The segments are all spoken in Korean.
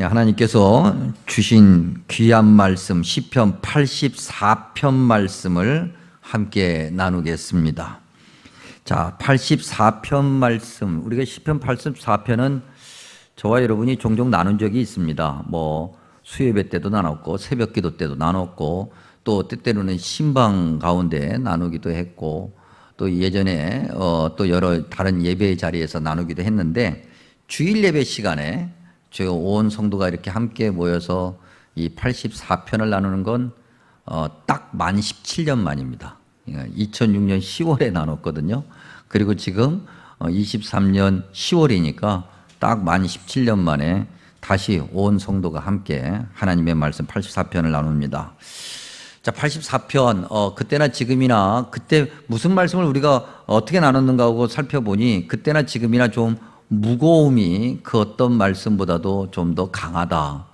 하나님께서 주신 귀한 말씀 시편 84편 말씀을 함께 나누겠습니다. 자, 84편 말씀, 우리가 시편 84편은 저와 여러분이 종종 나눈 적이 있습니다. 수예배 때도 나눴고 새벽 기도 때도 나눴고 또 때때로는 신방 가운데 나누기도 했고 또 예전에 또 여러 다른 예배 자리에서 나누기도 했는데, 주일 예배 시간에 저희 온 성도가 이렇게 함께 모여서 이 84편을 나누는 건 딱 만 17년 만입니다. 2006년 10월에 나눴거든요. 그리고 지금 23년 10월이니까 딱 만 17년 만에 다시 온 성도가 함께 하나님의 말씀 84편을 나눕니다. 자, 84편, 그때나 지금이나 그때 무슨 말씀을 우리가 어떻게 나눴는가 하고 살펴보니 그때나 지금이나 좀 무거움이 그 어떤 말씀보다도 좀 더 강하다.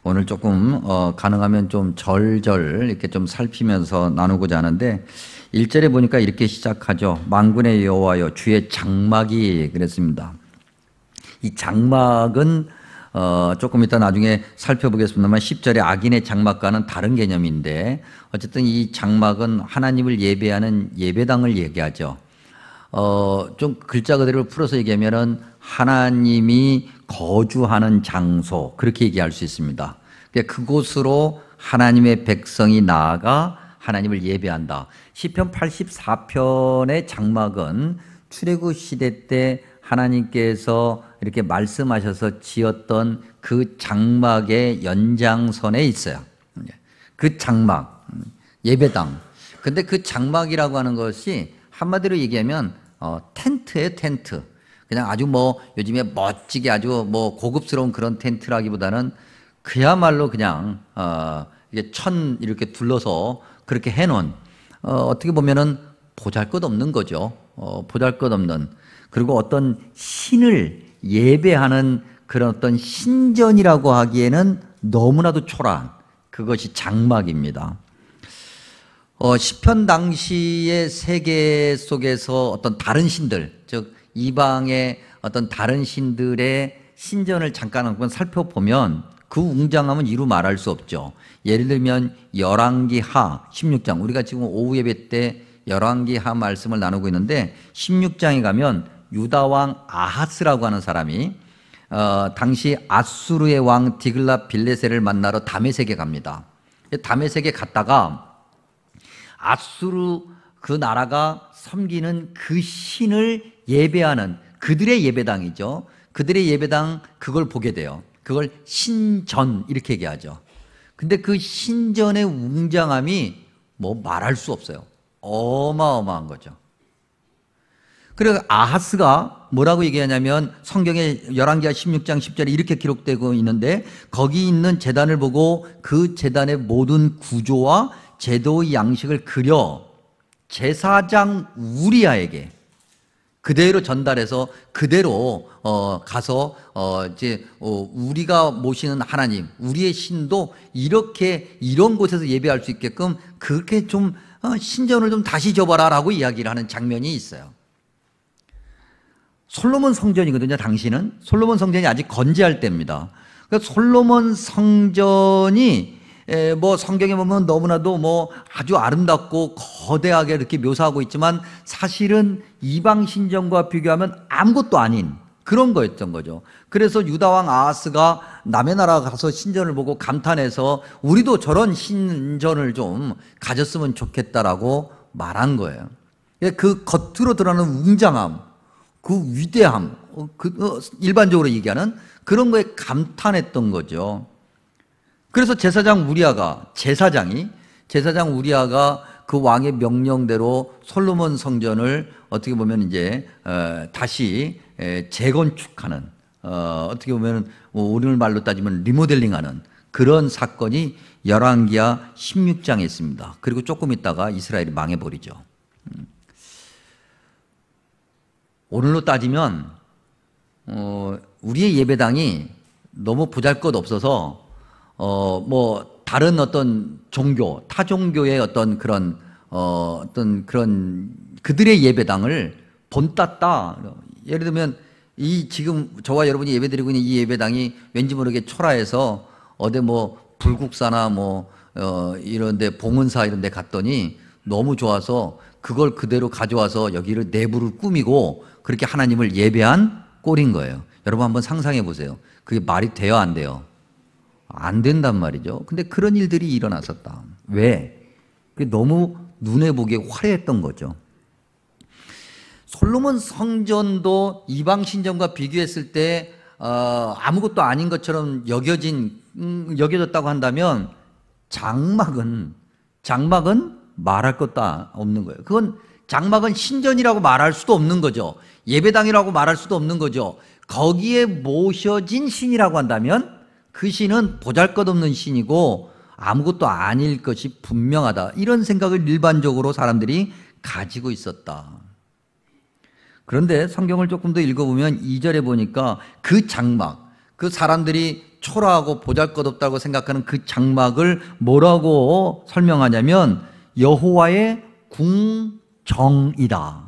오늘 조금 가능하면 좀 절절 이렇게 좀 살피면서 나누고자 하는데, 1절에 보니까 이렇게 시작하죠. 만군의 여호와여 주의 장막이, 그랬습니다. 이 장막은 조금 이따 나중에 살펴보겠습니다만 10절에 악인의 장막과는 다른 개념인데, 어쨌든 이 장막은 하나님을 예배하는 예배당을 얘기하죠. 좀 글자 그대로 풀어서 얘기하면은 하나님이 거주하는 장소, 그렇게 얘기할 수 있습니다. 그러니까 그곳으로 하나님의 백성이 나아가 하나님을 예배한다. 시편 84편의 장막은 출애굽 시대 때 하나님께서 이렇게 말씀하셔서 지었던 그 장막의 연장선에 있어요. 그 장막, 예배당. 근데 그 장막이라고 하는 것이 한마디로 얘기하면 텐트예요, 텐트. 그냥 아주 요즘에 멋지게 아주 고급스러운 그런 텐트라기보다는 그야말로 그냥 이게 이렇게 둘러서 그렇게 해놓은, 어떻게 보면은 보잘것없는 거죠. 보잘것없는. 그리고 어떤 신을 예배하는 그런 어떤 신전이라고 하기에는 너무나도 초라한, 그것이 장막입니다. 시편 당시의 세계 속에서 어떤 다른 신들, 즉 이방의 어떤 다른 신들의 신전을 잠깐 한번 살펴보면 그 웅장함은 이루 말할 수 없죠. 예를 들면 열왕기하 16장, 우리가 지금 오후 예배 때 열왕기하 말씀을 나누고 있는데 16장에 가면 유다왕 아하스라고 하는 사람이 당시 아수르의 왕 디글랏 빌레셀을 만나러 다메섹에 갑니다. 다메섹에 갔다가 아수르 그 나라가 섬기는 그 신을 예배하는 그들의 예배당이죠. 그들의 예배당, 그걸 보게 돼요. 그걸 신전 이렇게 얘기하죠. 근데 그 신전의 웅장함이 말할 수 없어요. 어마어마한 거죠. 그래서 아하스가 뭐라고 얘기하냐면, 성경에 열왕기하 16장 10절에 이렇게 기록되고 있는데, 거기 있는 제단을 보고 그 제단의 모든 구조와 제도의 양식을 그려 제사장 우리아에게 그대로 전달해서 그대로 가서 이제 우리가 모시는 하나님, 우리의 신도 이렇게 이런 곳에서 예배할 수 있게끔 그렇게 좀 신전을 좀 다시 줘봐라라고 이야기를 하는 장면이 있어요. 솔로몬 성전이거든요. 당시는 솔로몬 성전이 아직 건재할 때입니다. 그러니까 솔로몬 성전이 성경에 보면 너무나도 아주 아름답고 거대하게 이렇게 묘사하고 있지만 사실은 이방 신전과 비교하면 아무것도 아닌 그런 거였던 거죠. 그래서 유다왕 아하스가 남의 나라 가서 신전을 보고 감탄해서 우리도 저런 신전을 좀 가졌으면 좋겠다라고 말한 거예요. 그 겉으로 드러나는 웅장함, 그 위대함, 일반적으로 얘기하는 그런 거에 감탄했던 거죠. 그래서 제사장 우리아가 그 왕의 명령대로 솔로몬 성전을 어떻게 보면 이제 다시 재건축하는, 어떻게 보면 오늘 말로 따지면 리모델링하는 그런 사건이 열왕기하 16장에 있습니다. 그리고 조금 있다가 이스라엘이 망해버리죠. 오늘로 따지면 우리의 예배당이 너무 보잘것없어서 다른 어떤 종교, 타 종교의 어떤 그런 그들의 예배당을 본땄다. 예를 들면 이 지금 저와 여러분이 예배드리고 있는 이 예배당이 왠지 모르게 초라해서 어디 뭐 불국사나 뭐 이런데 봉은사 이런데 갔더니 너무 좋아서 그걸 그대로 가져와서 여기를 내부를 꾸미고 그렇게 하나님을 예배한 꼴인 거예요. 여러분 한번 상상해 보세요. 그게 말이 돼요, 안 돼요? 안 된단 말이죠. 근데 그런 일들이 일어났었다. 왜? 그게 너무 눈에 보기에 화려했던 거죠. 솔로몬 성전도 이방 신전과 비교했을 때 아무것도 아닌 것처럼 여겨졌다고 한다면 장막은 말할 것도 없는 거예요. 그건 장막은 신전이라고 말할 수도 없는 거죠. 예배당이라고 말할 수도 없는 거죠. 거기에 모셔진 신이라고 한다면 그 신은 보잘것없는 신이고 아무것도 아닐 것이 분명하다. 이런 생각을 일반적으로 사람들이 가지고 있었다. 그런데 성경을 조금 더 읽어보면 2절에 보니까 그 장막, 그 사람들이 초라하고 보잘것없다고 생각하는 그 장막을 뭐라고 설명하냐면 여호와의 궁정이다.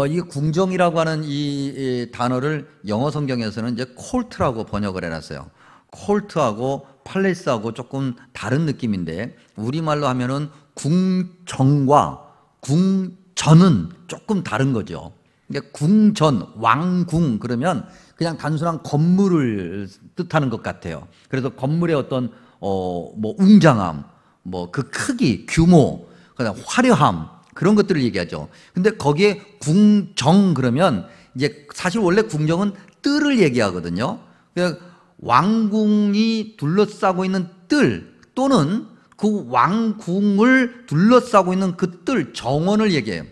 이 궁정이라고 하는 이 단어를 영어 성경에서는 이제 콜트라고 번역을 해놨어요. 콜트하고 팔레스하고 조금 다른 느낌인데 우리말로 하면은 궁정과 궁전은 조금 다른 거죠. 그러니까 궁전, 왕궁 그러면 그냥 단순한 건물을 뜻하는 것 같아요. 그래서 건물의 어떤 뭐 웅장함, 뭐 그 크기, 규모, 그다음 화려함 그런 것들을 얘기하죠. 근데 거기에 궁정 그러면 이제 사실 원래 궁정은 뜰을 얘기하거든요. 그러니까 왕궁이 둘러싸고 있는 뜰 또는 그 왕궁을 둘러싸고 있는 그 뜰, 정원을 얘기해요.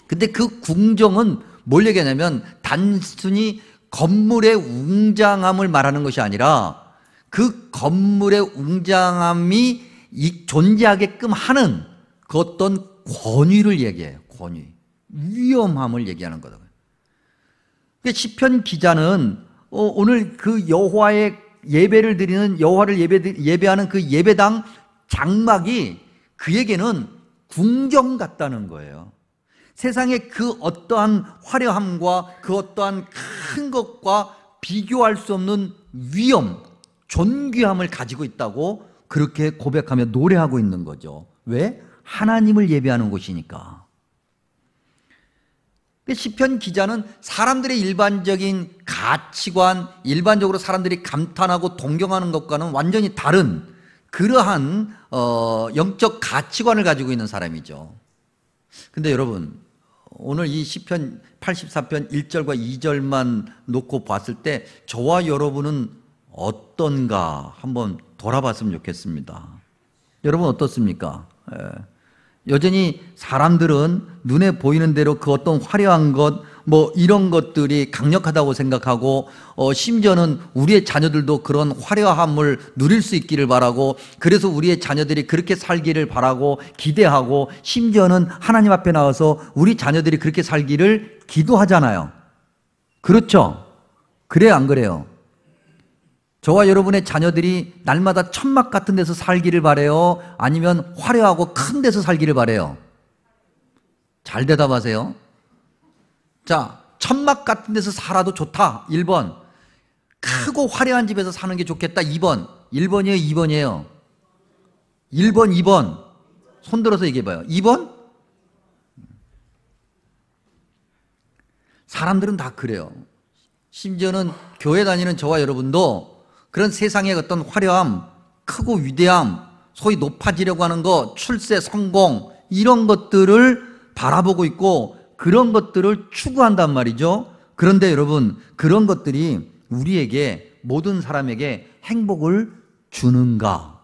근데 그 궁정은 뭘 얘기하냐면 단순히 건물의 웅장함을 말하는 것이 아니라 그 건물의 웅장함이 존재하게끔 하는 그 어떤 권위를 얘기해요. 권위. 위엄함을 얘기하는 거다. 시편 기자는 오늘 그 여호와의 예배를 드리는 여호와를 예배하는 그 예배당 장막이 그에게는 궁정 같다는 거예요. 세상의 그 어떠한 화려함과 그 어떠한 큰 것과 비교할 수 없는 위엄, 존귀함을 가지고 있다고 그렇게 고백하며 노래하고 있는 거죠. 왜? 하나님을 예배하는 곳이니까. 시편 기자는 사람들의 일반적인 가치관, 일반적으로 사람들이 감탄하고 동경하는 것과는 완전히 다른 그러한 영적 가치관을 가지고 있는 사람이죠. 근데 여러분, 오늘 이 시편 84편 1절과 2절만 놓고 봤을 때 저와 여러분은 어떤가 한번 돌아봤으면 좋겠습니다. 여러분 어떻습니까? 여전히 사람들은 눈에 보이는 대로 그 어떤 화려한 것, 뭐 이런 것들이 강력하다고 생각하고 심지어는 우리의 자녀들도 그런 화려함을 누릴 수 있기를 바라고 그래서 우리의 자녀들이 그렇게 살기를 바라고 기대하고 심지어는 하나님 앞에 나와서 우리 자녀들이 그렇게 살기를 기도하잖아요. 그렇죠? 그래요, 안 그래요? 저와 여러분의 자녀들이 날마다 천막 같은 데서 살기를 바라요? 아니면 화려하고 큰 데서 살기를 바라요? 잘 대답하세요. 자, 천막 같은 데서 살아도 좋다. 1번. 크고 화려한 집에서 사는 게 좋겠다. 2번. 1번이에요, 2번이에요? 1번, 2번. 손 들어서 얘기해봐요. 2번? 사람들은 다 그래요. 심지어는 교회 다니는 저와 여러분도 그런 세상의 어떤 화려함, 크고 위대함, 소위 높아지려고 하는 것, 출세, 성공 이런 것들을 바라보고 있고 그런 것들을 추구한단 말이죠. 그런데 여러분, 그런 것들이 우리에게 모든 사람에게 행복을 주는가?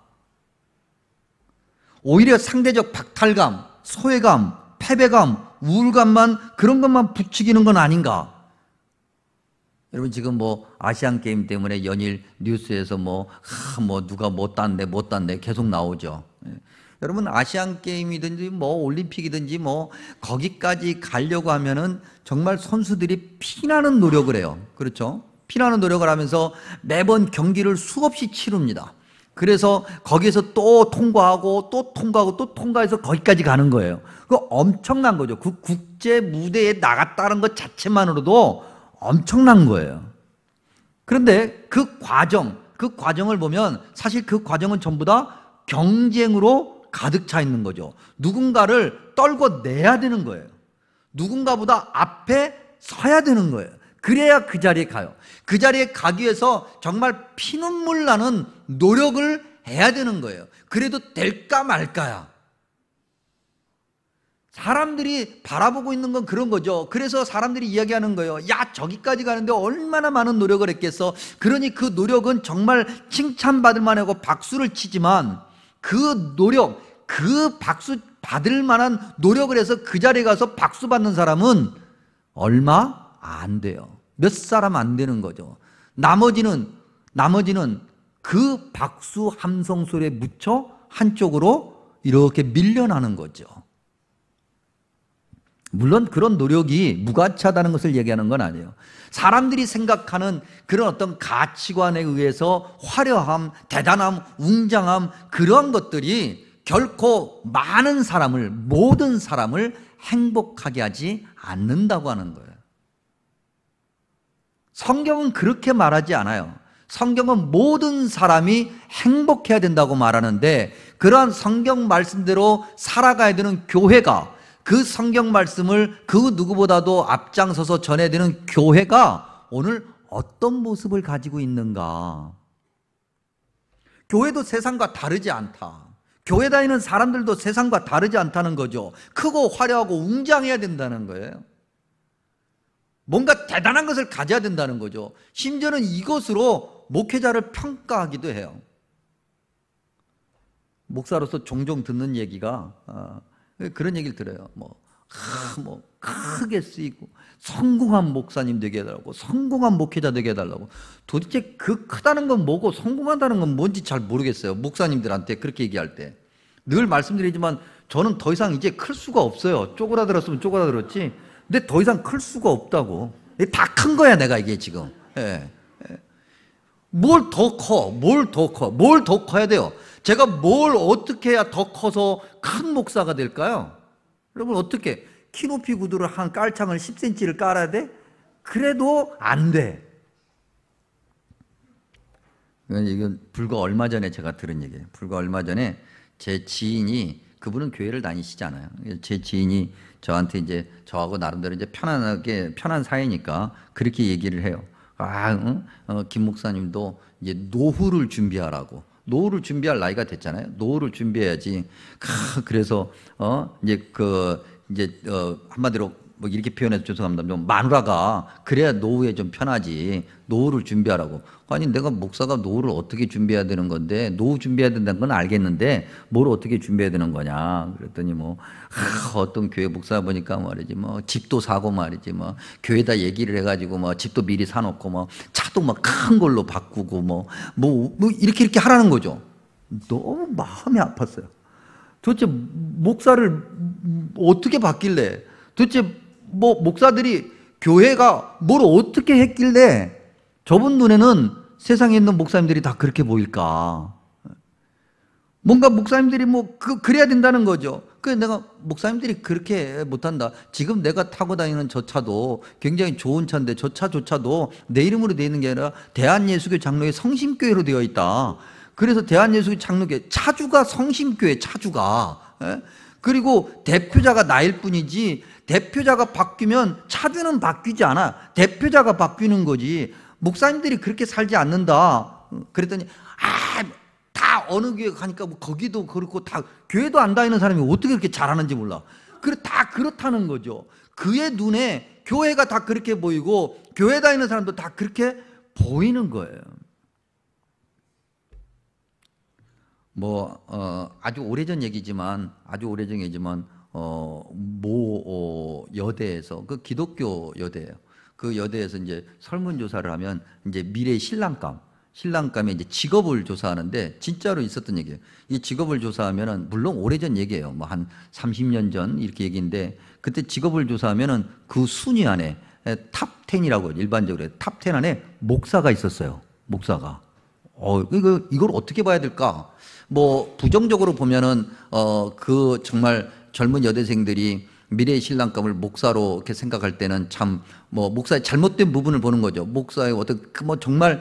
오히려 상대적 박탈감, 소외감, 패배감, 우울감만 그런 것만 부추기는 건 아닌가? 여러분 지금 뭐 아시안 게임 때문에 연일 뉴스에서 뭐 누가 못 땄네 계속 나오죠. 여러분 아시안 게임이든지 뭐 올림픽이든지 뭐 거기까지 가려고 하면은 정말 선수들이 피나는 노력을 해요. 그렇죠? 피나는 노력을 하면서 매번 경기를 수없이 치릅니다. 그래서 거기에서 또 통과하고 또 통과하고 또 통과해서 거기까지 가는 거예요. 그거 엄청난 거죠. 그 국제 무대에 나갔다는 것 자체만으로도 엄청난 거예요. 그런데 그 과정을 보면 사실 그 과정은 전부 다 경쟁으로 가득 차 있는 거죠. 누군가를 떨궈내야 되는 거예요. 누군가보다 앞에 서야 되는 거예요. 그래야 그 자리에 가요. 그 자리에 가기 위해서 정말 피눈물 나는 노력을 해야 되는 거예요. 그래도 될까 말까야. 사람들이 바라보고 있는 건 그런 거죠. 그래서 사람들이 이야기하는 거예요. 야, 저기까지 가는데 얼마나 많은 노력을 했겠어. 그러니 그 노력은 정말 칭찬받을 만하고 박수를 치지만 그 노력, 그 박수 받을 만한 노력을 해서 그 자리에 가서 박수 받는 사람은 얼마 안 돼요. 몇 사람 안 되는 거죠. 나머지는 그 박수 함성 소리에 묻혀 한쪽으로 이렇게 밀려나는 거죠. 물론 그런 노력이 무가치하다는 것을 얘기하는 건 아니에요. 사람들이 생각하는 그런 어떤 가치관에 의해서 화려함, 대단함, 웅장함, 그런 것들이 결코 모든 사람을 행복하게 하지 않는다고 하는 거예요. 성경은 그렇게 말하지 않아요. 성경은 모든 사람이 행복해야 된다고 말하는데, 그러한 성경 말씀대로 살아가야 되는 교회가, 그 성경 말씀을 그 누구보다도 앞장서서 전해야 되는 교회가 오늘 어떤 모습을 가지고 있는가? 교회도 세상과 다르지 않다. 교회 다니는 사람들도 세상과 다르지 않다는 거죠. 크고 화려하고 웅장해야 된다는 거예요. 뭔가 대단한 것을 가져야 된다는 거죠. 심지어는 이것으로 목회자를 평가하기도 해요. 목사로서 종종 듣는 얘기가 그런 얘기를 들어요. 크게 쓰이고 성공한 목사님 되게 해달라고, 성공한 목회자 되게 해달라고. 도대체 그 크다는 건 뭐고 성공한다는 건 뭔지 잘 모르겠어요. 목사님들한테 그렇게 얘기할 때 늘 말씀드리지만 저는 더 이상 이제 클 수가 없어요. 쪼그라들었으면 쪼그라들었지, 근데 더 이상 클 수가 없다고. 다 큰 거야 내가 이게 지금. 뭘 더 커야 돼요. 제가 뭘 어떻게 해야 더 커서 큰 목사가 될까요? 여러분, 어떻게 키높이 구두를 한 깔창을 10cm를 깔아야 돼? 그래도 안 돼. 이건 불과 얼마 전에 제가 들은 얘기예요. 불과 얼마 전에 제 지인이, 그분은 교회를 다니시지 않아요. 제 지인이 저한테 이제 저하고 나름대로 이제 편한 사이니까 그렇게 얘기를 해요. 김 목사님도 이제 노후를 준비하라고. 노후를 준비할 나이가 됐잖아요. 노후를 준비해야지. 그래서 한마디로 뭐 이렇게 표현해서 죄송합니다. 좀 마누라가 그래야 노후에 좀 편하지. 노후를 준비하라고. 아니, 내가 목사가 노후를 어떻게 준비해야 되는 건데, 노후 준비해야 된다는 건 알겠는데 뭘 어떻게 준비해야 되는 거냐. 그랬더니 어떤 교회 목사 보니까 말이지, 집도 사고 말이지, 교회에다 얘기를 해가지고 집도 미리 사놓고 차도 큰 걸로 바꾸고 이렇게 하라는 거죠. 너무 마음이 아팠어요. 도대체 목사를 어떻게 바뀔래? 도대체 목사들이 교회가 뭘 어떻게 했길래 저분 눈에는 세상에 있는 목사님들이 다 그렇게 보일까? 뭔가 목사님들이 그래야 된다는 거죠. 그래서 내가 목사님들이 그렇게 못한다. 지금 내가 타고 다니는 저 차도 굉장히 좋은 차인데 저 차조차도 내 이름으로 되어 있는 게 아니라 대한예수교 장로회 성심교회로 되어 있다. 그래서 대한예수교 장로회 차주가 성심교회 차주가. 그리고 대표자가 나일 뿐이지, 대표자가 바뀌면 차주는 바뀌지 않아. 대표자가 바뀌는 거지. 목사님들이 그렇게 살지 않는다. 그랬더니 다 어느 교회 가니까 거기도 그렇고, 다 교회도 안 다니는 사람이 어떻게 그렇게 잘하는지 몰라. 다 그렇다는 거죠. 그의 눈에 교회가 다 그렇게 보이고 교회 다니는 사람도 다 그렇게 보이는 거예요. 아주 오래전 얘기지만 모 여대에서, 그 기독교 여대예요. 그 여대에서 이제 설문조사를 하면 이제 미래 신랑감의 이제 직업을 조사하는데, 진짜로 있었던 얘기예요. 이 직업을 조사하면은, 물론 오래전 얘기예요. 한 30년 전 이렇게 얘기인데, 그때 직업을 조사하면은 그 순위 안에 탑 10이라고 일반적으로 탑 10 안에 목사가 있었어요. 목사가. 이걸 어떻게 봐야 될까? 부정적으로 보면은 그 정말 젊은 여대생들이 미래의 신랑감을 목사로 이렇게 생각할 때는 참 뭐 목사의 잘못된 부분을 보는 거죠. 목사의 어떤 뭐 정말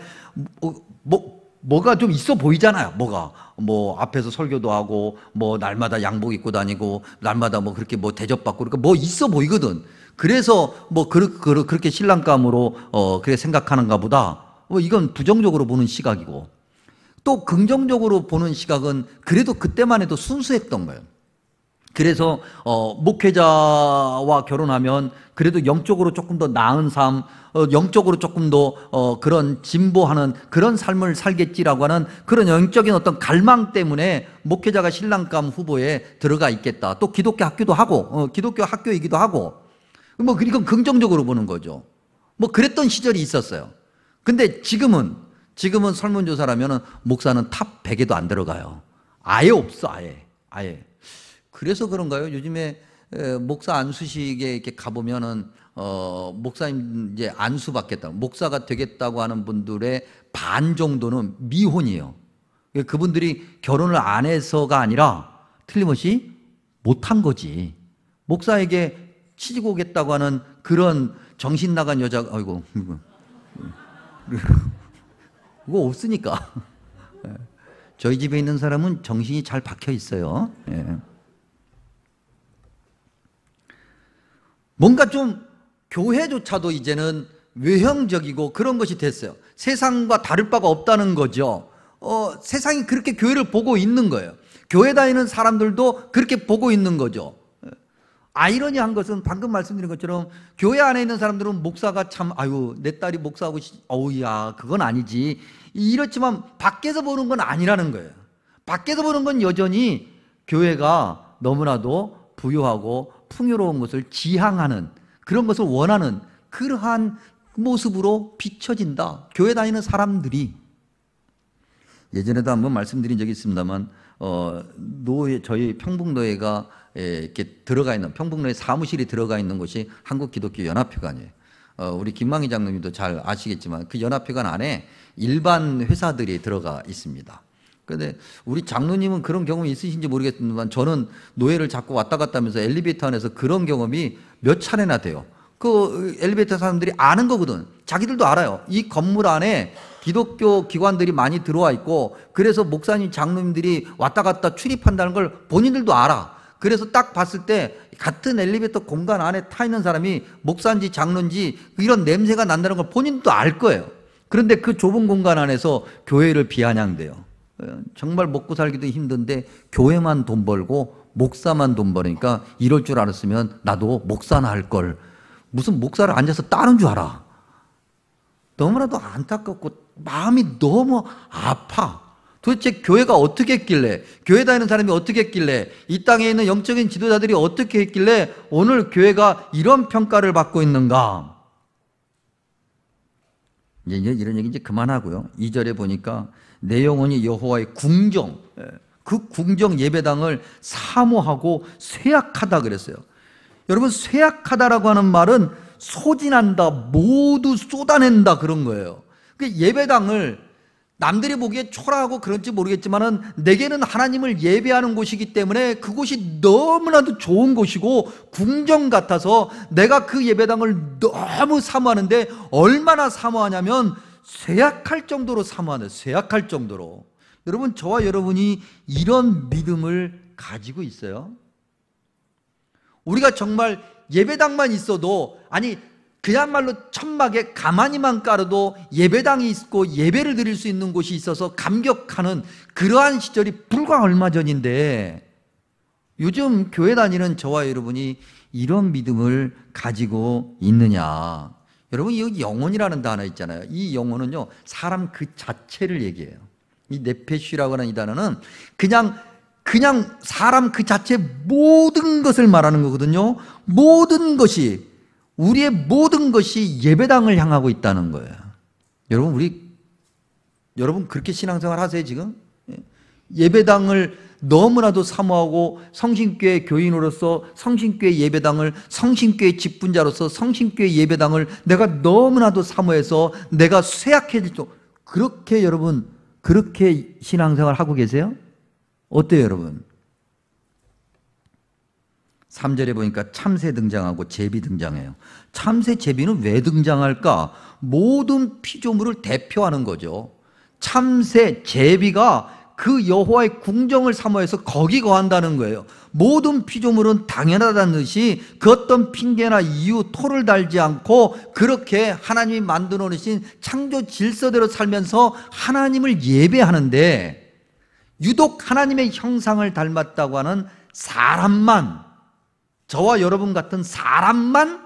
뭐가 좀 있어 보이잖아요. 뭐가 뭐 앞에서 설교도 하고 뭐 날마다 양복 입고 다니고 날마다 뭐 그렇게 뭐 대접받고 그러니까 뭐 있어 보이거든. 그래서 뭐 그렇게 신랑감으로 그렇게 생각하는가 보다. 이건 부정적으로 보는 시각이고, 또 긍정적으로 보는 시각은 그래도 그때만 해도 순수했던 거예요. 그래서 목회자와 결혼하면 그래도 영적으로 조금 더 나은 삶, 영적으로 조금 더 그런 진보하는 그런 삶을 살겠지라고 하는 그런 영적인 어떤 갈망 때문에 목회자가 신랑감 후보에 들어가 있겠다. 또 기독교 학교도 하고 기독교 학교이기도 하고, 뭐 이건 긍정적으로 보는 거죠. 뭐 그랬던 시절이 있었어요. 근데 지금은 설문조사라면은 목사는 탑 100에도 안 들어가요. 아예 없어, 아예. 그래서 그런가요? 요즘에 목사 안수식에 이렇게 가보면은 목사님 이제 안수 받겠다, 목사가 되겠다고 하는 분들의 반 정도는 미혼이에요. 그분들이 결혼을 안 해서가 아니라 틀림없이 못한 거지. 목사에게 치지고 오겠다고 하는 그런 정신 나간 여자가, 아이고, 그거 없으니까. 저희 집에 있는 사람은 정신이 잘 박혀 있어요. 예. 뭔가 좀 교회조차도 이제는 외형적이고 그런 것이 됐어요. 세상과 다를 바가 없다는 거죠. 세상이 그렇게 교회를 보고 있는 거예요. 교회 다니는 사람들도 그렇게 보고 있는 거죠. 아이러니한 것은 방금 말씀드린 것처럼 교회 안에 있는 사람들은 목사가 참, 아유, 내 딸이 목사하고, 어우야, 그건 아니지. 이렇지만 밖에서 보는 건 아니라는 거예요. 밖에서 보는 건 여전히 교회가 너무나도 부유하고 풍요로운 것을 지향하는, 그런 것을 원하는 그러한 모습으로 비춰진다. 교회 다니는 사람들이. 예전에도 한번 말씀드린 적이 있습니다만 저희 평북노회가 이렇게 들어가 있는, 평북노회 사무실이 들어가 있는 곳이 한국기독교연합회관이에요. 우리 김망희 장로님도 잘 아시겠지만 그 연합회관 안에 일반 회사들이 들어가 있습니다. 그런데 우리 장로님은 그런 경험이 있으신지 모르겠지만 저는 노예를 자꾸 왔다 갔다 하면서 엘리베이터 안에서 그런 경험이 몇 차례나 돼요. 그 엘리베이터 사람들이 아는 거거든. 자기들도 알아요. 이 건물 안에 기독교 기관들이 많이 들어와 있고, 그래서 목사님, 장로님들이 왔다 갔다 출입한다는 걸 본인들도 알아. 그래서 딱 봤을 때 같은 엘리베이터 공간 안에 타 있는 사람이 목사인지 장로인지 이런 냄새가 난다는 걸 본인도 알 거예요. 그런데 그 좁은 공간 안에서 교회를 비아냥대요. 정말 먹고 살기도 힘든데 교회만 돈 벌고 목사만 돈 벌으니까 이럴 줄 알았으면 나도 목사나 할 걸. 무슨 목사를 앉아서 따는 줄 알아. 너무나도 안타깝고 마음이 너무 아파. 도대체 교회가 어떻게 했길래, 교회 다니는 사람이 어떻게 했길래, 이 땅에 있는 영적인 지도자들이 어떻게 했길래 오늘 교회가 이런 평가를 받고 있는가. 이제 이런 얘기 이제 그만하고요. 2절에 보니까 내 영혼이 여호와의 궁정, 그 궁정 예배당을 사모하고 쇠약하다 그랬어요. 여러분, 쇠약하다라고 하는 말은 소진한다, 모두 쏟아낸다 그런 거예요. 그 예배당을 남들이 보기에 초라하고 그런지 모르겠지만은 내게는 하나님을 예배하는 곳이기 때문에 그곳이 너무나도 좋은 곳이고 궁정 같아서 내가 그 예배당을 너무 사모하는데, 얼마나 사모하냐면 쇠약할 정도로 사모하는, 쇠약할 정도로. 여러분, 저와 여러분이 이런 믿음을 가지고 있어요? 우리가 정말 예배당만 있어도, 아니 그야말로 천막에 가만히만 깔아도 예배당이 있고 예배를 드릴 수 있는 곳이 있어서 감격하는 그러한 시절이 불과 얼마 전인데, 요즘 교회 다니는 저와 여러분이 이런 믿음을 가지고 있느냐. 여러분, 여기 영혼이라는 단어 있잖아요. 이 영혼은요, 사람 그 자체를 얘기해요. 이 네페쉬라고 하는 이 단어는 그냥 사람 그 자체 모든 것을 말하는 거거든요. 모든 것이, 우리의 모든 것이 예배당을 향하고 있다는 거예요. 여러분 그렇게 신앙생활 하세요 지금? 예배당을 너무나도 사모하고 성신교회 교인으로서 성신교회 예배당을, 성신교회 직분자로서 성신교회 예배당을 내가 너무나도 사모해서 내가 쇠약해질 정, 그렇게 여러분 그렇게 신앙생활 하고 계세요? 어때요 여러분? 3절에 보니까 참새 등장하고 제비 등장해요. 참새, 제비는 왜 등장할까? 모든 피조물을 대표하는 거죠. 참새, 제비가 그 여호와의 궁정을 사모해서 거기 거한다는 거예요. 모든 피조물은 당연하다는 듯이 그 어떤 핑계나 이유, 토를 달지 않고 그렇게 하나님이 만들어 놓으신 창조 질서대로 살면서 하나님을 예배하는데, 유독 하나님의 형상을 닮았다고 하는 사람만, 저와 여러분 같은 사람만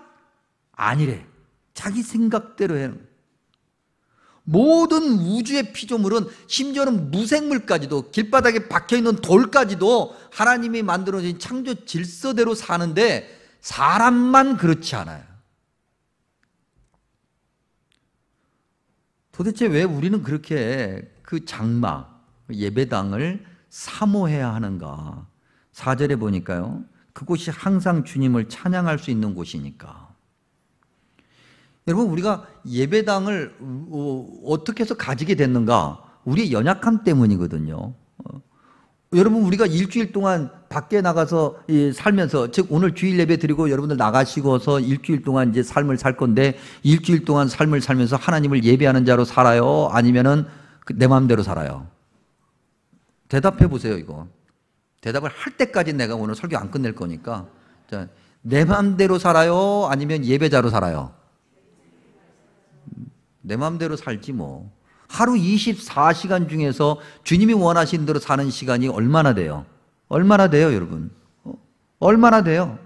아니래. 자기 생각대로 해요. 모든 우주의 피조물은, 심지어는 무생물까지도, 길바닥에 박혀있는 돌까지도 하나님이 만들어진 창조 질서대로 사는데 사람만 그렇지 않아요. 도대체 왜 우리는 그렇게 그 장막, 예배당을 사모해야 하는가? 4절에 보니까요, 그곳이 항상 주님을 찬양할 수 있는 곳이니까. 여러분, 우리가 예배당을 어떻게 해서 가지게 됐는가? 우리의 연약함 때문이거든요. 여러분, 우리가 일주일 동안 밖에 나가서 살면서, 즉 오늘 주일 예배 드리고 여러분들 나가시고서 일주일 동안 이제 삶을 살 건데, 일주일 동안 삶을 살면서 하나님을 예배하는 자로 살아요? 아니면은 내 마음대로 살아요? 대답해 보세요. 이거 대답을 할 때까지 내가 오늘 설교 안 끝낼 거니까. 자, 내 마음대로 살아요? 아니면 예배자로 살아요? 내 마음대로 살지 뭐. 하루 24시간 중에서 주님이 원하시는 대로 사는 시간이 얼마나 돼요? 얼마나 돼요, 여러분? 얼마나 돼요?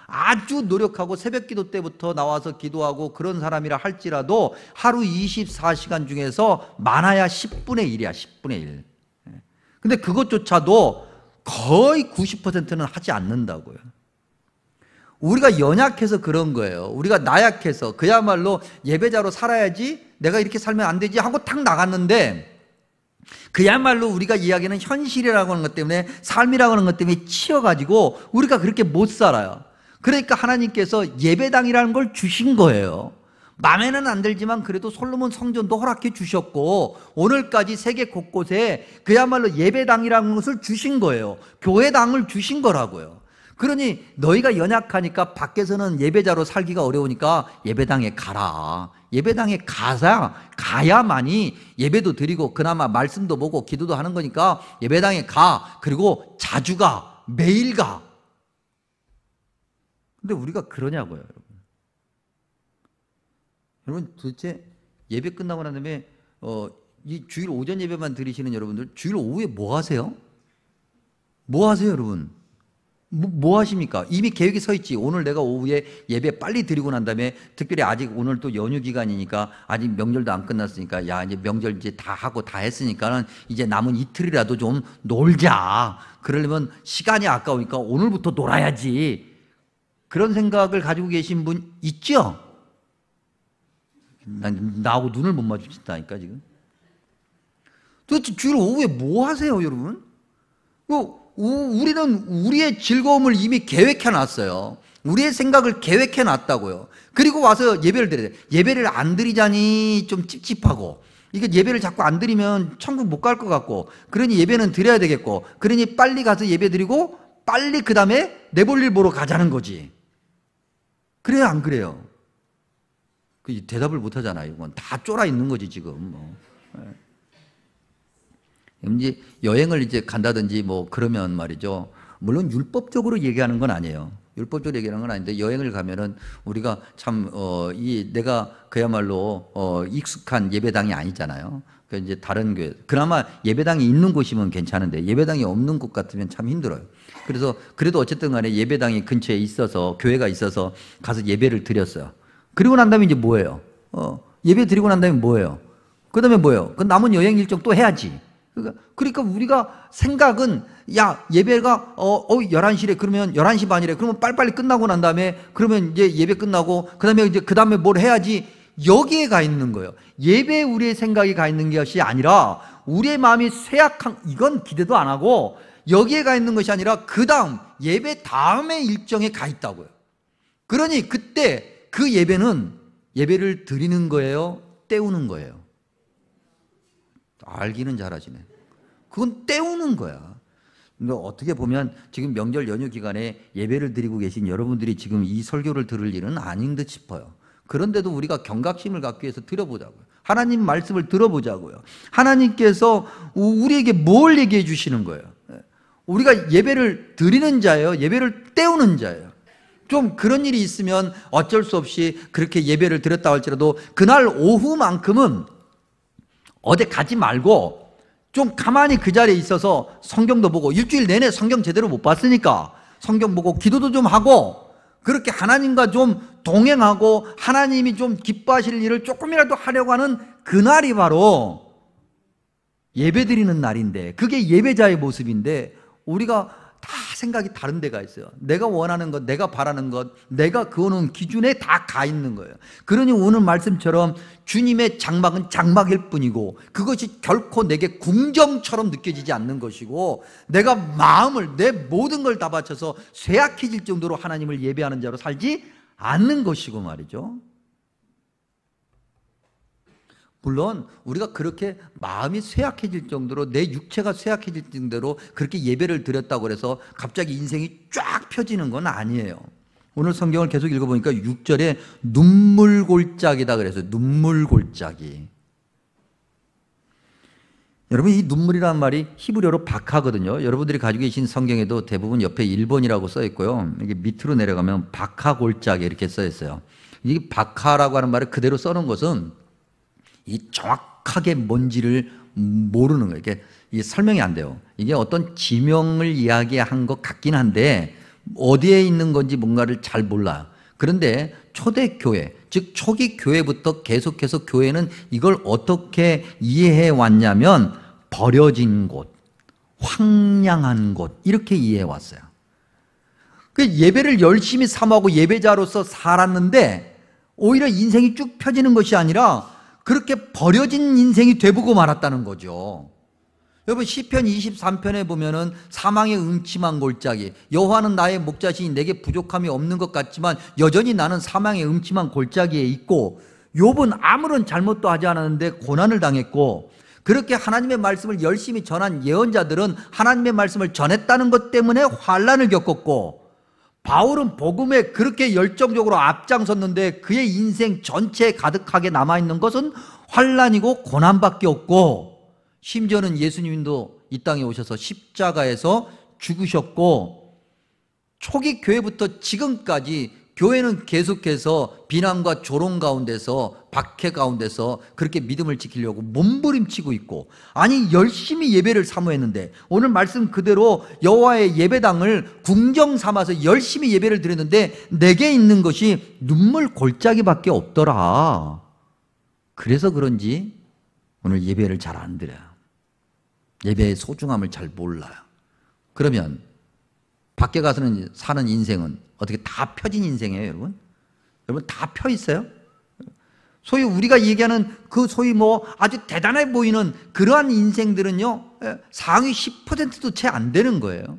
아주 노력하고 새벽 기도 때부터 나와서 기도하고 그런 사람이라 할지라도 하루 24시간 중에서 많아야 10분의 1이야, 10분의 1. 근데 그것조차도 거의 90%는 하지 않는다고요. 우리가 연약해서 그런 거예요. 우리가 나약해서 그야말로 예배자로 살아야지, 내가 이렇게 살면 안 되지 하고 탁 나갔는데, 그야말로 우리가 이야기하는 현실이라고 하는 것 때문에, 삶이라고 하는 것 때문에 치여가지고 우리가 그렇게 못 살아요. 그러니까 하나님께서 예배당이라는 걸 주신 거예요. 마음에는 안 들지만 그래도 솔로몬 성전도 허락해 주셨고, 오늘까지 세계 곳곳에 그야말로 예배당이라는 것을 주신 거예요. 교회당을 주신 거라고요. 그러니 너희가 연약하니까 밖에서는 예배자로 살기가 어려우니까 예배당에 가라. 예배당에 가야만이 예배도 드리고 그나마 말씀도 보고 기도도 하는 거니까 예배당에 가. 그리고 자주 가. 매일 가. 근데 우리가 그러냐고요, 여러분. 여러분, 도대체 예배 끝나고 난 다음에 이 주일 오전 예배만 드리시는 여러분들, 주일 오후에 뭐 하세요? 뭐 하세요, 여러분? 뭐 하십니까? 이미 계획이 서 있지. 오늘 내가 오후에 예배 빨리 드리고 난 다음에, 특별히 아직 오늘 또 연휴 기간이니까, 아직 명절도 안 끝났으니까, 야, 이제 명절 이제 다 하고 다 했으니까는 이제 남은 이틀이라도 좀 놀자. 그러려면 시간이 아까우니까 오늘부터 놀아야지. 그런 생각을 가지고 계신 분 있죠? 나하고 눈을 못 마주친다니까 지금. 도대체 주일 오후에 뭐 하세요, 여러분? 우리는 우리의 즐거움을 이미 계획해 놨어요. 우리의 생각을 계획해 놨다고요. 그리고 와서 예배를 드려야 돼. 예배를 안 드리자니 좀 찝찝하고, 이게 예배를 자꾸 안 드리면 천국 못 갈 것 같고, 그러니 예배는 드려야 되겠고, 그러니 빨리 가서 예배 드리고 빨리 그 다음에 내 볼 일 보러 가자는 거지. 그래요, 안 그래요? 그 대답을 못 하잖아요. 이건 다 쫄아 있는 거지 지금. 이제 여행을 이제 간다든지 뭐 그러면 말이죠. 물론 율법적으로 얘기하는 건 아니에요. 율법적으로 얘기하는 건 아닌데, 여행을 가면은 우리가 참 내가 그야말로 익숙한 예배당이 아니잖아요. 그 이제 다른 교회, 그나마 예배당이 있는 곳이면 괜찮은데 예배당이 없는 곳 같으면 참 힘들어요. 그래서 그래도 어쨌든 간에 예배당이 근처에 있어서, 교회가 있어서 가서 예배를 드렸어요. 그리고 난 다음에 이제 뭐예요? 예배 드리고 난 다음에 뭐예요? 그 다음에 뭐예요? 그 남은 여행 일정 또 해야지. 그러니까 우리가 생각은, 야, 예배가 11시래. 그러면 11시 반이래. 그러면 빨리빨리 끝나고 난 다음에, 그러면 이제 예배 끝나고 그 다음에 뭘 해야지. 여기에 가 있는 거예요. 예배에 우리의 생각이 가 있는 것이 아니라, 우리의 마음이 쇠약한, 이건 기대도 안 하고, 여기에 가 있는 것이 아니라 그 다음 예배 다음의 일정에 가 있다고요. 그러니 그때 그 예배는 예배를 드리는 거예요, 때우는 거예요? 알기는 잘하시네. 그건 때우는 거야. 근데 어떻게 보면 지금 명절 연휴 기간에 예배를 드리고 계신 여러분들이 지금 이 설교를 들을 일은 아닌 듯 싶어요. 그런데도 우리가 경각심을 갖기 위해서 들어보자고요. 하나님 말씀을 들어보자고요. 하나님께서 우리에게 뭘 얘기해 주시는 거예요? 우리가 예배를 드리는 자예요. 예배를 때우는 자예요. 좀 그런 일이 있으면 어쩔 수 없이 그렇게 예배를 드렸다 할지라도 그날 오후만큼은 어디 가지 말고 좀 가만히 그 자리에 있어서 성경도 보고, 일주일 내내 성경 제대로 못 봤으니까 성경 보고 기도도 좀 하고, 그렇게 하나님과 좀 동행하고 하나님이 좀 기뻐하실 일을 조금이라도 하려고 하는 그날이 바로 예배드리는 날인데, 그게 예배자의 모습인데 우리가 다 생각이 다른 데가 있어요. 내가 원하는 것, 내가 바라는 것, 내가 그어놓은 기준에 다 가 있는 거예요. 그러니 오늘 말씀처럼 주님의 장막은 장막일 뿐이고 그것이 결코 내게 궁정처럼 느껴지지 않는 것이고, 내가 마음을, 내 모든 걸 다 바쳐서 쇠약해질 정도로 하나님을 예배하는 자로 살지 않는 것이고 말이죠. 물론 우리가 그렇게 마음이 쇠약해질 정도로, 내 육체가 쇠약해질 정도로 그렇게 예배를 드렸다고 해서 갑자기 인생이 쫙 펴지는 건 아니에요. 오늘 성경을 계속 읽어보니까 6절에 눈물골짜기다 그래서 눈물골짜기. 여러분, 이 눈물이라는 말이 히브리어로 바카거든요. 여러분들이 가지고 계신 성경에도 대부분 옆에 1번이라고 써 있고요. 이게 밑으로 내려가면 바카골짜기 이렇게 써 있어요. 이 바카라고 하는 말을 그대로 써놓은 것은 이 정확하게 뭔지를 모르는 거예요. 이게 설명이 안 돼요. 이게 어떤 지명을 이야기한 것 같긴 한데 어디에 있는 건지 뭔가를 잘 몰라요. 그런데 초대교회, 즉 초기 교회부터 계속해서 교회는 이걸 어떻게 이해해 왔냐면 버려진 곳, 황량한 곳, 이렇게 이해해 왔어요. 그 예배를 열심히 삼하고 예배자로서 살았는데 오히려 인생이 쭉 펴지는 것이 아니라 그렇게 버려진 인생이 되보고 말았다는 거죠. 여러분, 시편 23편에 보면은 사망의 음침한 골짜기, 여호와는 나의 목자시니 내게 부족함이 없는 것 같지만 여전히 나는 사망의 음침한 골짜기에 있고, 욥은 아무런 잘못도 하지 않았는데 고난을 당했고, 그렇게 하나님의 말씀을 열심히 전한 예언자들은 하나님의 말씀을 전했다는 것 때문에 환난을 겪었고, 바울은 복음에 그렇게 열정적으로 앞장섰는데 그의 인생 전체에 가득하게 남아있는 것은 환난이고 고난밖에 없고, 심지어는 예수님도 이 땅에 오셔서 십자가에서 죽으셨고, 초기 교회부터 지금까지 교회는 계속해서 비난과 조롱 가운데서, 박해 가운데서 그렇게 믿음을 지키려고 몸부림치고 있고, 아니 열심히 예배를 사모했는데 오늘 말씀 그대로 여호와의 예배당을 궁정 삼아서 열심히 예배를 드렸는데 내게 있는 것이 눈물 골짜기밖에 없더라. 그래서 그런지 오늘 예배를 잘 안 드려요. 예배의 소중함을 잘 몰라요. 그러면 밖에 가서는 사는 인생은 어떻게 다 펴진 인생이에요, 여러분? 여러분 다 펴 있어요? 소위 우리가 얘기하는 그 소위 뭐 아주 대단해 보이는 그러한 인생들은요, 상위 10%도 채 안 되는 거예요.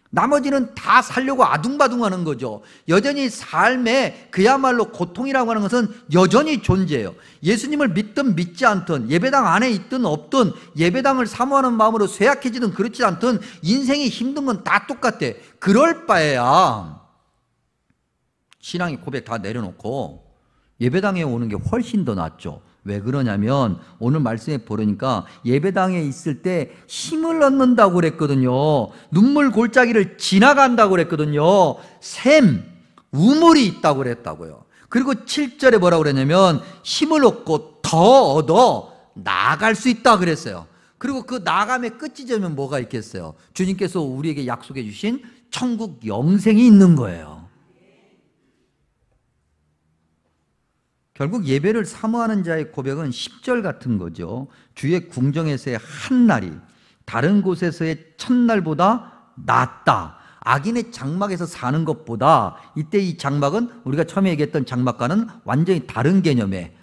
나머지는 다 살려고 아둥바둥하는 거죠. 여전히 삶에 그야말로 고통이라고 하는 것은 여전히 존재해요. 예수님을 믿든 믿지 않든, 예배당 안에 있든 없든, 예배당을 사모하는 마음으로 쇠약해지든 그렇지 않든 인생이 힘든 건 다 똑같아. 그럴 바에야 신앙의 고백 다 내려놓고 예배당에 오는 게 훨씬 더 낫죠. 왜 그러냐면 오늘 말씀에 보니까 예배당에 있을 때 힘을 얻는다고 그랬거든요. 눈물 골짜기를 지나간다고 그랬거든요. 샘, 우물이 있다고 그랬다고요. 그리고 7절에 뭐라고 그랬냐면 힘을 얻고 더 얻어 나아갈 수 있다 그랬어요. 그리고 그 나아감의 끝지점은 뭐가 있겠어요? 주님께서 우리에게 약속해 주신 천국 영생이 있는 거예요. 결국 예배를 사모하는 자의 고백은 10절 같은 거죠. 주의 궁정에서의 한 날이 다른 곳에서의 첫날보다 낫다. 악인의 장막에서 사는 것보다, 이때 이 장막은 우리가 처음에 얘기했던 장막과는 완전히 다른 개념에,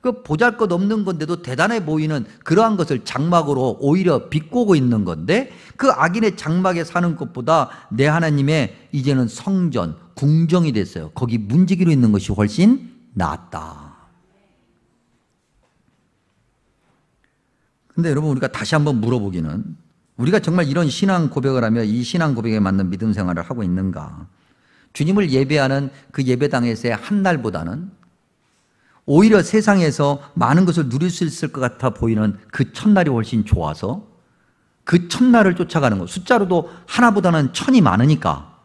그 보잘것없는 건데도 대단해 보이는 그러한 것을 장막으로 오히려 비꼬고 있는 건데, 그 악인의 장막에 사는 것보다 내 하나님의 이제는 성전, 궁정이 됐어요. 거기 문지기로 있는 것이 훨씬 낫다. 근데 여러분, 우리가 다시 한번 물어보기는, 우리가 정말 이런 신앙 고백을 하며 이 신앙 고백에 맞는 믿음 생활을 하고 있는가? 주님을 예배하는 그 예배당에서의 한 날보다는 오히려 세상에서 많은 것을 누릴 수 있을 것 같아 보이는 그 첫날이 훨씬 좋아서 그 첫날을 쫓아가는 것, 숫자로도 하나보다는 천이 많으니까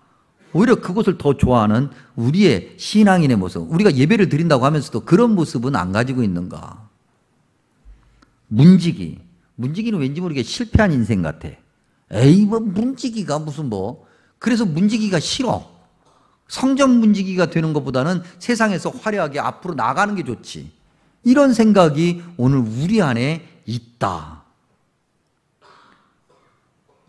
오히려 그것을 더 좋아하는 우리의 신앙인의 모습, 우리가 예배를 드린다고 하면서도 그런 모습은 안 가지고 있는가? 문지기는 왠지 모르게 실패한 인생 같아. 에이, 뭐 문지기가 무슨 뭐, 그래서 문지기가 싫어. 성전 문지기가 되는 것보다는 세상에서 화려하게 앞으로 나가는 게 좋지. 이런 생각이 오늘 우리 안에 있다.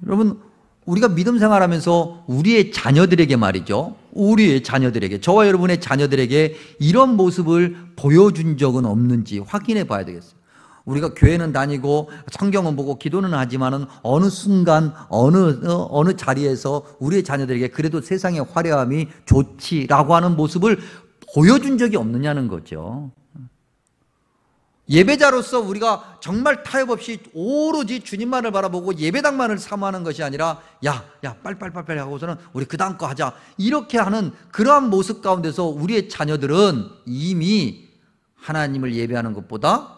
여러분, 우리가 믿음 생활하면서 우리의 자녀들에게 말이죠. 우리의 자녀들에게, 저와 여러분의 자녀들에게 이런 모습을 보여준 적은 없는지 확인해 봐야 되겠어요. 우리가 교회는 다니고 성경은 보고 기도는 하지만은 어느 순간 어느 자리에서 우리의 자녀들에게 그래도 세상의 화려함이 좋지라고 하는 모습을 보여준 적이 없느냐는 거죠. 예배자로서 우리가 정말 타협 없이 오로지 주님만을 바라보고 예배당만을 사모하는 것이 아니라 야 빨리 하고서는 우리 그 다음 거 하자, 이렇게 하는 그러한 모습 가운데서 우리의 자녀들은 이미 하나님을 예배하는 것보다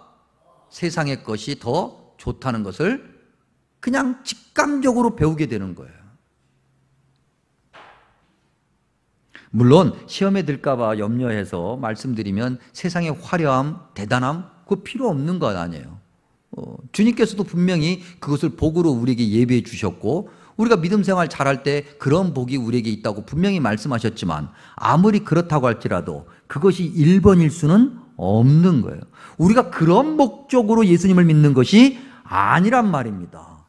세상의 것이 더 좋다는 것을 그냥 직감적으로 배우게 되는 거예요. 물론 시험에 들까 봐 염려해서 말씀드리면 세상의 화려함, 대단함 그거 필요 없는 것 아니에요. 주님께서도 분명히 그것을 복으로 우리에게 예비해 주셨고 우리가 믿음 생활 잘할 때 그런 복이 우리에게 있다고 분명히 말씀하셨지만 아무리 그렇다고 할지라도 그것이 1번일 수는 없는 거예요. 우리가 그런 목적으로 예수님을 믿는 것이 아니란 말입니다.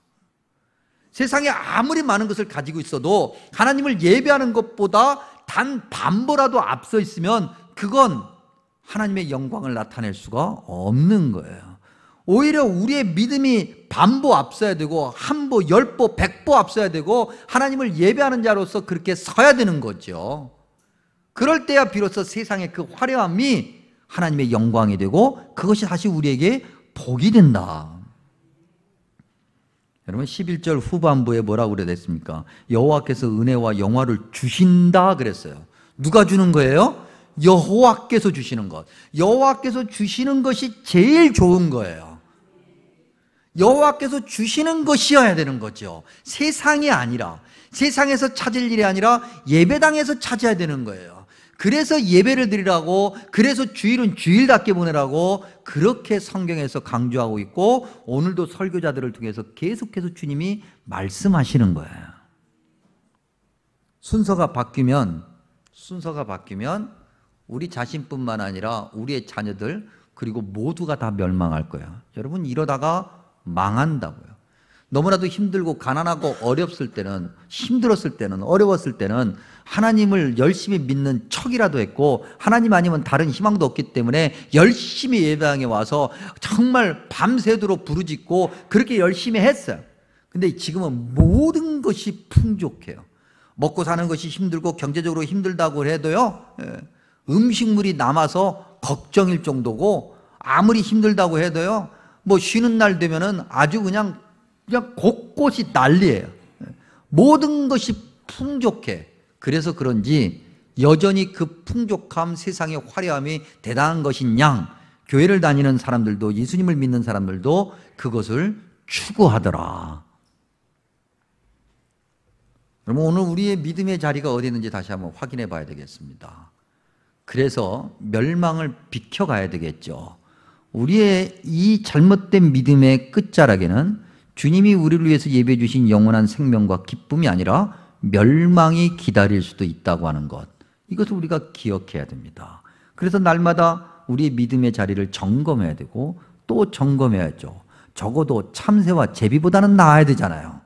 세상에 아무리 많은 것을 가지고 있어도 하나님을 예배하는 것보다 단 반보라도 앞서 있으면 그건 하나님의 영광을 나타낼 수가 없는 거예요. 오히려 우리의 믿음이 반보 앞서야 되고 한보, 10보, 100보 앞서야 되고 하나님을 예배하는 자로서 그렇게 서야 되는 거죠. 그럴 때야 비로소 세상의 그 화려함이 하나님의 영광이 되고 그것이 다시 우리에게 복이 된다. 여러분 11절 후반부에 뭐라고 그래야 됐습니까? 여호와께서 은혜와 영화를 주신다 그랬어요. 누가 주는 거예요? 여호와께서 주시는 것. 여호와께서 주시는 것이 제일 좋은 거예요. 여호와께서 주시는 것이어야 되는 거죠. 세상이 아니라, 세상에서 찾을 일이 아니라 예배당에서 찾아야 되는 거예요. 그래서 예배를 드리라고, 그래서 주일은 주일답게 보내라고 그렇게 성경에서 강조하고 있고 오늘도 설교자들을 통해서 계속해서 주님이 말씀하시는 거예요. 순서가 바뀌면 우리 자신뿐만 아니라 우리의 자녀들 그리고 모두가 다 멸망할 거예요. 여러분 이러다가 망한다고요. 너무나도 힘들고 가난하고 어렵을 때는, 힘들었을 때는, 어려웠을 때는 하나님을 열심히 믿는 척이라도 했고 하나님 아니면 다른 희망도 없기 때문에 열심히 예배당에 와서 정말 밤새도록 부르짖고 그렇게 열심히 했어요. 근데 지금은 모든 것이 풍족해요. 먹고 사는 것이 힘들고 경제적으로 힘들다고 해도요, 음식물이 남아서 걱정일 정도고 아무리 힘들다고 해도요, 뭐 쉬는 날 되면은 아주 그냥 곳곳이 난리예요. 모든 것이 풍족해. 그래서 그런지 여전히 그 풍족함, 세상의 화려함이 대단한 것인 양 교회를 다니는 사람들도, 예수님을 믿는 사람들도 그것을 추구하더라. 그러면 오늘 우리의 믿음의 자리가 어디 있는지 다시 한번 확인해 봐야 되겠습니다. 그래서 멸망을 비켜가야 되겠죠. 우리의 이 잘못된 믿음의 끝자락에는 주님이 우리를 위해서 예배해 주신 영원한 생명과 기쁨이 아니라 멸망이 기다릴 수도 있다고 하는 것, 이것을 우리가 기억해야 됩니다. 그래서 날마다 우리의 믿음의 자리를 점검해야 되고 또 점검해야죠. 적어도 참새와 제비보다는 나아야 되잖아요.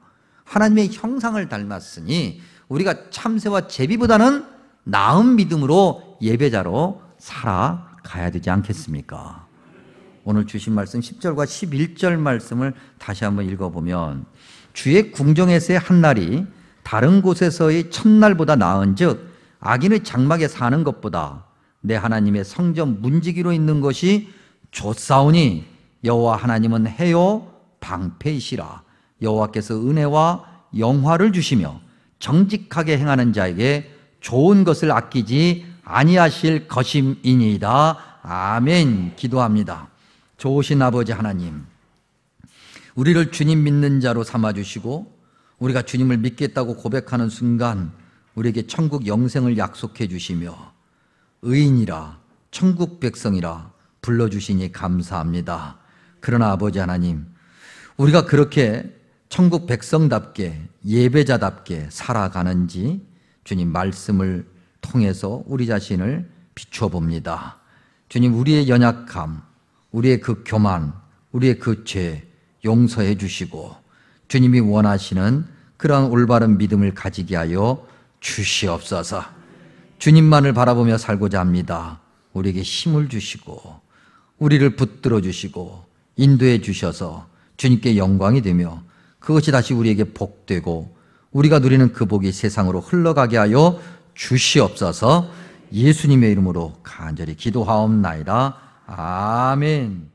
하나님의 형상을 닮았으니 우리가 참새와 제비보다는 나은 믿음으로 예배자로 살아가야 되지 않겠습니까? 오늘 주신 말씀 10절과 11절 말씀을 다시 한번 읽어보면 주의 궁정에서의 한날이 다른 곳에서의 첫날보다 나은즉 악인의 장막에 사는 것보다 내 하나님의 성전 문지기로 있는 것이 좋사오니 여호와 하나님은 해요 방패이시라. 여호와께서 은혜와 영화를 주시며 정직하게 행하는 자에게 좋은 것을 아끼지 아니하실 것임이니이다. 아멘. 기도합니다. 좋으신 아버지 하나님, 우리를 주님 믿는 자로 삼아주시고 우리가 주님을 믿겠다고 고백하는 순간 우리에게 천국 영생을 약속해 주시며 의인이라 천국 백성이라 불러주시니 감사합니다. 그러나 아버지 하나님, 우리가 그렇게 천국 백성답게 예배자답게 살아가는지 주님 말씀을 통해서 우리 자신을 비추어 봅니다. 주님, 우리의 연약함, 우리의 그 교만, 우리의 그 죄 용서해 주시고 주님이 원하시는 그러한 올바른 믿음을 가지게 하여 주시옵소서. 주님만을 바라보며 살고자 합니다. 우리에게 힘을 주시고 우리를 붙들어 주시고 인도해 주셔서 주님께 영광이 되며 그것이 다시 우리에게 복되고 우리가 누리는 그 복이 세상으로 흘러가게 하여 주시옵소서. 예수님의 이름으로 간절히 기도하옵나이다. 아멘.